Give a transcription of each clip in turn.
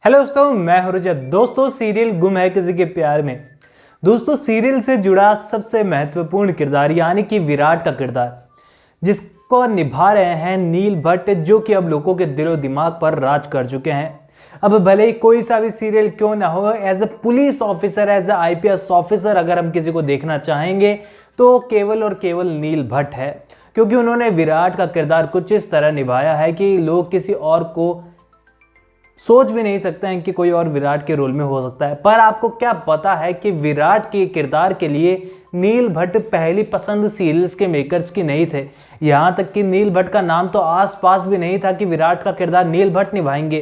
Hello दोस्तों, मैं हूं रजत। दोस्तों, सीरियल गुम है किसी के प्यार में। दोस्तों, सीरियल से जुड़ा सबसे महत्वपूर्ण किरदार यानी कि विराट का किरदार जिसको निभा रहे हैं नील भट्ट, जो कि अब लोगों के दिलो दिमाग पर राज कर चुके हैं। अब भले ही कोई सा भी सीरियल क्यों ना हो, as a police officer, as a IPS officer अगर हम किसी को देखना चाहेंगे तो केवल और केवल नील भट्ट है, क्योंकि उन्होंने विराट का किरदार कुछ इस तरह निभाया है कि लोग किसी और को सोच भी नहीं सकते हैं कि कोई और विराट के रोल में हो सकता है। पर आपको क्या पता है कि विराट के किरदार के लिए नील भट्ट पहली पसंद सीरियल्स के मेकर्स की नहीं थे। यहाँ तक कि नील भट्ट का नाम तो आसपास भी नहीं था कि विराट का किरदार नील भट्ट निभाएंगे।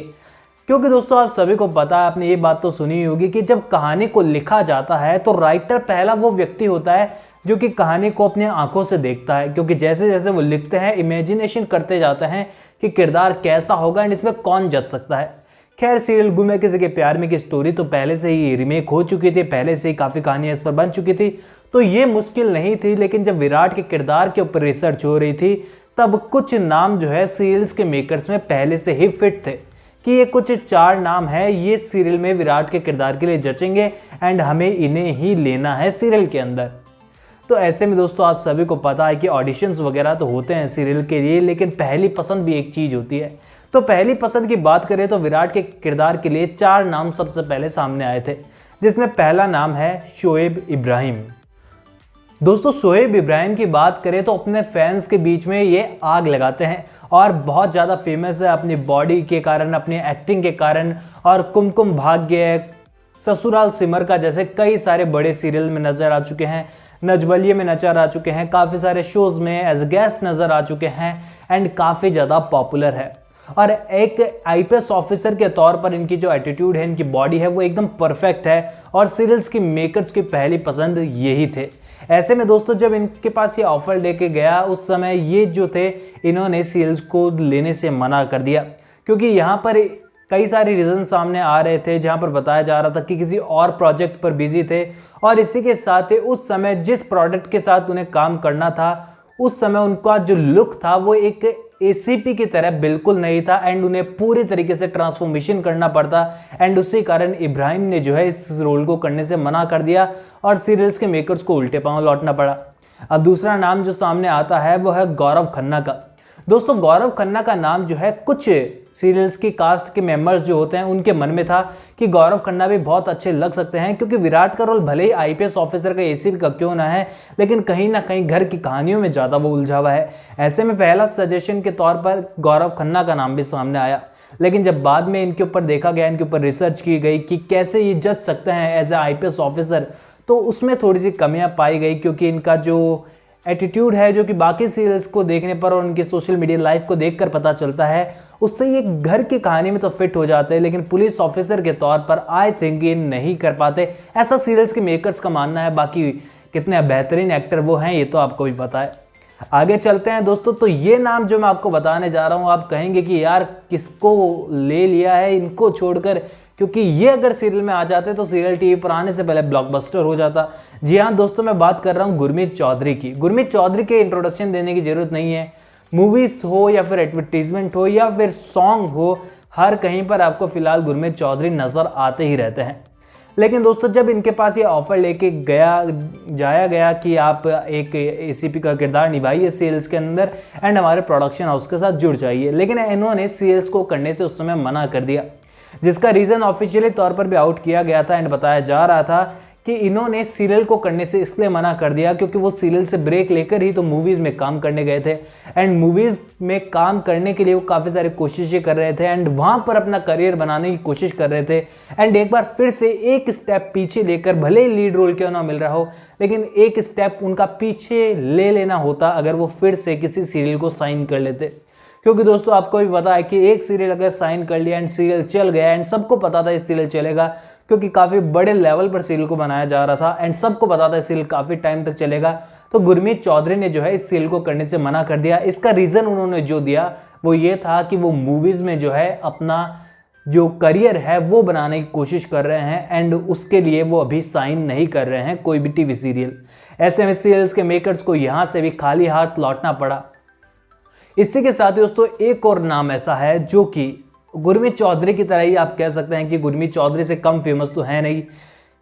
क्योंकि दोस्तों, आप सभी को पता है, आपने ये बात तो सुनी होगी कि जब कहानी को लिखा जाता है तो राइटर पहला वो व्यक्ति होता है जो कि कहानी को अपनी आंखों से देखता है, क्योंकि जैसे जैसे वो लिखते हैं इमेजिनेशन करते जाते हैं कि किरदार कैसा होगा एंड इसमें कौन जच सकता है। खैर, सीरियल गुम है किसी के प्यार में की स्टोरी तो पहले से ही रीमेक हो चुकी थी, पहले से ही काफ़ी कहानियाँ इस पर बन चुकी थी, तो ये मुश्किल नहीं थी। लेकिन जब विराट के किरदार के ऊपर रिसर्च हो रही थी तब कुछ नाम जो है सीरियल्स के मेकर्स में पहले से ही फिट थे कि ये कुछ 4 नाम है, ये सीरियल में विराट के किरदार के लिए जचेंगे एंड हमें इन्हें ही लेना है सीरियल के अंदर। तो ऐसे में दोस्तों, आप सभी को पता है कि ऑडिशंस वगैरह तो होते हैं सीरियल के लिए, लेकिन पहली पसंद भी एक चीज़ होती है। तो पहली पसंद की बात करें तो विराट के किरदार के लिए 4 नाम सबसे पहले सामने आए थे, जिसमें पहला नाम है शोएब इब्राहिम। दोस्तों, शोएब इब्राहिम की बात करें तो अपने फैंस के बीच में ये आग लगाते हैं और बहुत ज़्यादा फेमस है अपनी बॉडी के कारण, अपनी एक्टिंग के कारण, और कुमकुम भाग्य, ससुराल सिमर का जैसे कई सारे बड़े सीरियल में नजर आ चुके हैं, नजबलिए में नजर आ चुके हैं, काफ़ी सारे शोज़ में एज गेस्ट नज़र आ चुके हैं एंड काफ़ी ज़्यादा पॉपुलर है। और एक आईपीएस ऑफिसर के तौर पर इनकी जो एटीट्यूड है, इनकी बॉडी है, वो एकदम परफेक्ट है और सीरियल्स की मेकर्स की पहली पसंद यही थे। ऐसे में दोस्तों, जब इनके पास ये ऑफर लेके गया उस समय ये जो थे, इन्होंने सीरियल्स को लेने से मना कर दिया, क्योंकि यहाँ पर कई सारे रीज़न सामने आ रहे थे, जहाँ पर बताया जा रहा था कि किसी और प्रोजेक्ट पर बिजी थे और इसी के साथ ही उस समय जिस प्रोडक्ट के साथ उन्हें काम करना था उस समय उनका जो लुक था वो एक एसीपी की तरह बिल्कुल नहीं था एंड उन्हें पूरी तरीके से ट्रांसफॉर्मेशन करना पड़ता एंड उसी कारण इब्राहिम ने जो है इस रोल को करने से मना कर दिया और सीरियल्स के मेकर्स को उल्टे पांव लौटना पड़ा। अब दूसरा नाम जो सामने आता है वो है गौरव खन्ना का। दोस्तों, गौरव खन्ना का नाम जो है कुछ सीरियल्स की कास्ट के मेंबर्स जो होते हैं उनके मन में था कि गौरव खन्ना भी बहुत अच्छे लग सकते हैं, क्योंकि विराट का रोल भले ही आईपीएस ऑफिसर का एसीपी का क्यों ना है, लेकिन कहीं ना कहीं घर की कहानियों में ज़्यादा वो उलझा हुआ है। ऐसे में पहला सजेशन के तौर पर गौरव खन्ना का नाम भी सामने आया, लेकिन जब बाद में इनके ऊपर देखा गया, इनके ऊपर रिसर्च की गई कि कैसे ये जज सकते हैं एज ए आईपीएस ऑफिसर, तो उसमें थोड़ी सी कमियाँ पाई गई, क्योंकि इनका जो एटीट्यूड है, जो कि बाकी सीरियल्स को देखने पर और उनके सोशल मीडिया लाइफ को देखकर पता चलता है, उससे ये घर की कहानी में तो फिट हो जाते हैं, लेकिन पुलिस ऑफिसर के तौर पर आई थिंक ये नहीं कर पाते, ऐसा सीरियल्स के मेकर्स का मानना है। बाकी कितने बेहतरीन एक्टर वो हैं ये तो आपको भी पता है। आगे चलते हैं दोस्तों, तो ये नाम जो मैं आपको बताने जा रहा हूँ, आप कहेंगे कि यार किसको ले लिया है इनको छोड़कर, क्योंकि ये अगर सीरियल में आ जाते तो सीरियल टीवी पर आने से पहले ब्लॉकबस्टर हो जाता। जी हाँ दोस्तों, मैं बात कर रहा हूँ गुरमीत चौधरी की। गुरमीत चौधरी के इंट्रोडक्शन देने की जरूरत नहीं है, मूवीज हो या फिर एडवर्टीजमेंट हो या फिर सॉन्ग हो, हर कहीं पर आपको फिलहाल गुरमीत चौधरी नजर आते ही रहते हैं। लेकिन दोस्तों, जब इनके पास ये ऑफर लेके जाया गया कि आप एक एसीपी का किरदार निभाइए सीरियल्स के अंदर एंड हमारे प्रोडक्शन हाउस के साथ जुड़ जाइए, लेकिन इन्होंने सीरियल्स को करने से उस समय मना कर दिया, जिसका रीज़न ऑफिशियली तौर पर भी आउट किया गया था एंड बताया जा रहा था कि इन्होंने सीरियल को करने से इसलिए मना कर दिया क्योंकि वो सीरियल से ब्रेक लेकर ही तो मूवीज़ में काम करने गए थे एंड मूवीज़ में काम करने के लिए वो काफ़ी सारी कोशिशें कर रहे थे एंड वहाँ पर अपना करियर बनाने की कोशिश कर रहे थे एंड एक बार फिर से एक स्टेप पीछे लेकर, भले ही लीड रोल क्यों ना मिल रहा हो, लेकिन एक स्टेप उनका पीछे ले लेना होता अगर वो फिर से किसी सीरियल को साइन कर लेते। क्योंकि दोस्तों, आपको भी पता है कि एक सीरियल अगर साइन कर लिया एंड सीरियल चल गया एंड सबको पता था इस सीरियल चलेगा, क्योंकि काफ़ी बड़े लेवल पर सीरियल को बनाया जा रहा था एंड सबको पता था इस सीरियल काफ़ी टाइम तक चलेगा, तो गुरमीत चौधरी ने जो है इस सीरियल को करने से मना कर दिया। इसका रीज़न उन्होंने जो दिया वो ये था कि वो मूवीज़ में जो है अपना जो करियर है वो बनाने की कोशिश कर रहे हैं एंड उसके लिए वो अभी साइन नहीं कर रहे हैं कोई भी टीवी सीरियल। ऐसे में सीरियल्स के मेकर्स को यहाँ से भी खाली हाथ लौटना पड़ा। इसी के साथ ही दोस्तों, एक और नाम ऐसा है जो कि गुरमीत चौधरी की तरह ही आप कह सकते हैं कि गुरमीत चौधरी से कम फेमस तो है नहीं,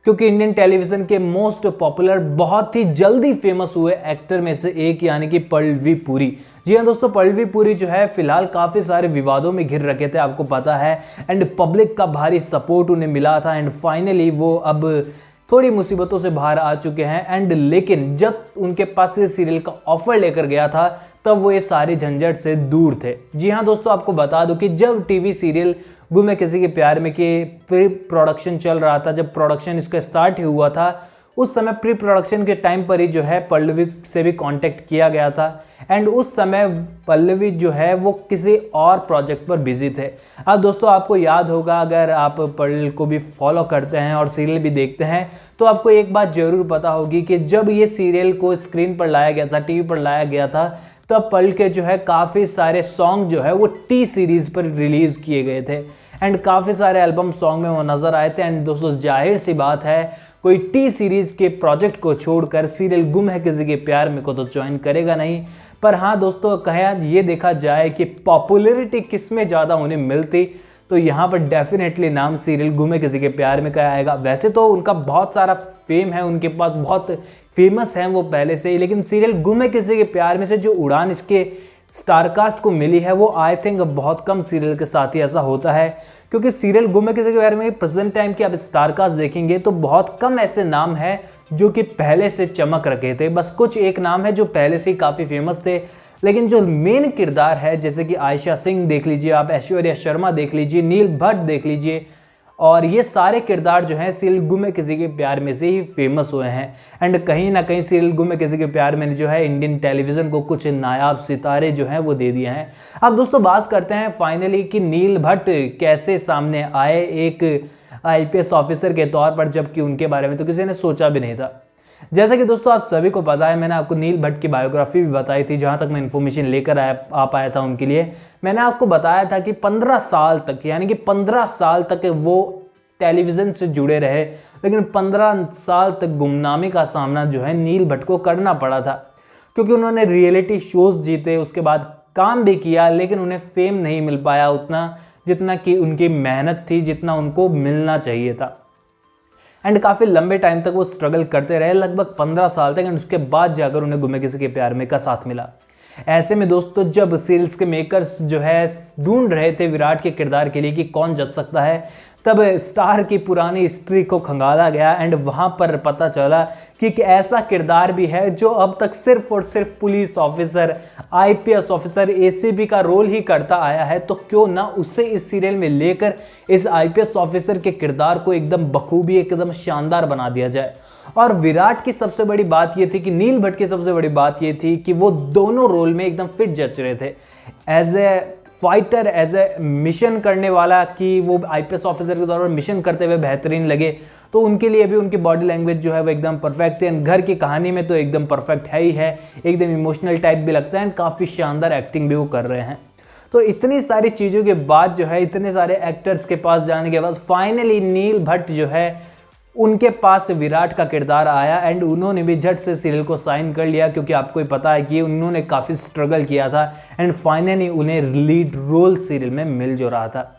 क्योंकि इंडियन टेलीविजन के मोस्ट पॉपुलर बहुत ही जल्दी फेमस हुए एक्टर में से एक यानी कि पल्लवी पुरी। जी हाँ दोस्तों, पल्लवी पुरी जो है फिलहाल काफ़ी सारे विवादों में घिर रखे थे, आपको पता है, एंड पब्लिक का भारी सपोर्ट उन्हें मिला था, एंड फाइनली वो अब थोड़ी मुसीबतों से बाहर आ चुके हैं। एंड लेकिन जब उनके पास ये सीरियल का ऑफर लेकर गया था तब वो ये सारी झंझट से दूर थे। जी हाँ दोस्तों, आपको बता दूं कि जब टीवी सीरियल गुम है किसी के प्यार में के प्री प्रोडक्शन चल रहा था, जब प्रोडक्शन इसका स्टार्ट हुआ था, उस समय प्री प्रोडक्शन के टाइम पर ही जो है पल्लवी से भी कांटेक्ट किया गया था, एंड उस समय पल्लवी जो है वो किसी और प्रोजेक्ट पर बिजी थे। अब दोस्तों आपको याद होगा, अगर आप पल्लवी को भी फॉलो करते हैं और सीरियल भी देखते हैं तो आपको एक बात जरूर पता होगी कि जब ये सीरियल को स्क्रीन पर लाया गया था, टीवी पर लाया गया था, तब पल के जो है काफ़ी सारे सॉन्ग जो है वो टी सीरीज़ पर रिलीज़ किए गए थे, एंड काफ़ी सारे एल्बम सॉन्ग में वो नज़र आए थे। एंड दोस्तों जाहिर सी बात है, कोई टी सीरीज़ के प्रोजेक्ट को छोड़कर सीरियल गुम है किसी के प्यार में को तो ज्वाइन करेगा नहीं। पर हाँ दोस्तों, कहें ये देखा जाए कि पॉपुलैरिटी किस में ज़्यादा उन्हें मिलती, तो यहाँ पर डेफिनेटली नाम सीरियल गुम है किसी के प्यार में का आएगा। वैसे तो उनका बहुत सारा फेम है, उनके पास बहुत फेमस हैं वो पहले से ही, लेकिन सीरियल गुम है किसी के प्यार में से जो उड़ान इसके स्टारकास्ट को मिली है वो आई थिंक बहुत कम सीरियल के साथ ही ऐसा होता है, क्योंकि सीरियल गुम है किसी के प्यार में प्रेजेंट टाइम की आप स्टारकास्ट देखेंगे तो बहुत कम ऐसे नाम हैं जो कि पहले से चमक रखे थे। बस कुछ एक नाम है जो पहले से ही काफ़ी फेमस थे, लेकिन जो मेन किरदार है जैसे कि आयशा सिंह देख लीजिए आप, ऐश्वर्या शर्मा देख लीजिए, नील भट्ट देख लीजिए, और ये सारे किरदार जो हैं सीरियल गुम है किसी के प्यार में से ही फेमस हुए हैं। एंड कहीं ना कहीं सीरियल गुम है किसी के प्यार में जो है इंडियन टेलीविज़न को कुछ नायाब सितारे जो हैं वो दे दिए हैं। अब दोस्तों बात करते हैं फाइनली कि नील भट्ट कैसे सामने आए एक IPS ऑफिसर के तौर पर, जबकि उनके बारे में तो किसी ने सोचा भी नहीं था। जैसा कि दोस्तों आप सभी को पता है, मैंने आपको नील भट्ट की बायोग्राफी भी बताई थी, जहां तक मैं इन्फॉर्मेशन लेकर आ पाया था उनके लिए। मैंने आपको बताया था कि 15 साल तक, यानी कि 15 साल तक वो टेलीविज़न से जुड़े रहे, लेकिन 15 साल तक गुमनामी का सामना जो है नील भट्ट को करना पड़ा था, क्योंकि उन्होंने रियलिटी शोज़ जीते, उसके बाद काम भी किया, लेकिन उन्हें फेम नहीं मिल पाया उतना जितना कि उनकी मेहनत थी, जितना उनको मिलना चाहिए था। एंड काफ़ी लंबे टाइम तक वो स्ट्रगल करते रहे, लगभग 15 साल तक, एंड उसके बाद जाकर उन्हें गुम है किसी के प्यार में का साथ मिला। ऐसे में दोस्तों जब सीरियल्स के मेकर्स जो है ढूंढ रहे थे विराट के किरदार के लिए कि कौन जच सकता है, तब स्टार की पुरानी हिस्ट्री को खंगाला गया, एंड वहाँ पर पता चला कि एक ऐसा किरदार भी है जो अब तक सिर्फ और सिर्फ police officer, IPS officer, ACP का रोल ही करता आया है, तो क्यों ना उसे इस सीरियल में लेकर इस IPS ऑफिसर के किरदार को एकदम बखूबी, एकदम शानदार बना दिया जाए। और विराट की सबसे बड़ी बात ये थी कि नील भट्ट की सबसे बड़ी बात ये थी कि वो दोनों रोल में एकदम फिट जच रहे थे, as a fighter, as a mission करने वाला, कि वो IPS ऑफिसर के तौर पर मिशन करते हुए बेहतरीन लगे, तो उनके लिए भी उनकी बॉडी लैंग्वेज जो है वो एकदम परफेक्ट है। घर की कहानी में तो एकदम परफेक्ट है ही है, एकदम इमोशनल टाइप भी लगता है, एंड काफ़ी शानदार एक्टिंग भी वो कर रहे हैं। तो इतनी सारी चीज़ों के बाद जो है, इतने सारे एक्टर्स के पास जाने के बाद फाइनली नील भट्ट जो है उनके पास विराट का किरदार आया, एंड उन्होंने भी झट से सीरियल को साइन कर लिया, क्योंकि आपको ही पता है कि उन्होंने काफ़ी स्ट्रगल किया था, एंड फाइनली उन्हें लीड रोल सीरियल में मिल जो रहा था।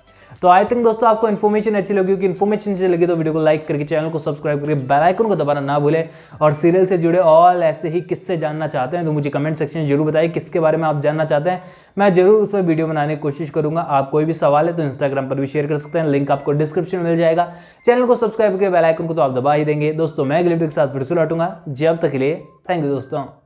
तो आई थिंक दोस्तों आपको इन्फॉर्मेशन अच्छी लगी, क्योंकि इन्फॉर्मेशन अच्छी लगी तो वीडियो को लाइक करके चैनल को सब्सक्राइब करके बेल आइकन को दबाना ना भूलें, और सीरियल से जुड़े और ऐसे ही किससे जानना चाहते हैं तो मुझे कमेंट सेक्शन में जरूर बताइए किसके बारे में आप जानना चाहते हैं, मैं जरूर उस पर वीडियो बनाने की कोशिश करूंगा। आप कोई भी सवाल है तो इंस्टाग्राम पर भी शेयर कर सकते हैं, लिंक आपको डिस्क्रिप्शन में मिल जाएगा। चैनल को सब्सक्राइब करके बेल आइकन को तो आप दबा ही देंगे। दोस्तों मैं अगले वीडियो के साथ फिर से लौटूंगा, जब तक के लिए थैंक यू दोस्तों।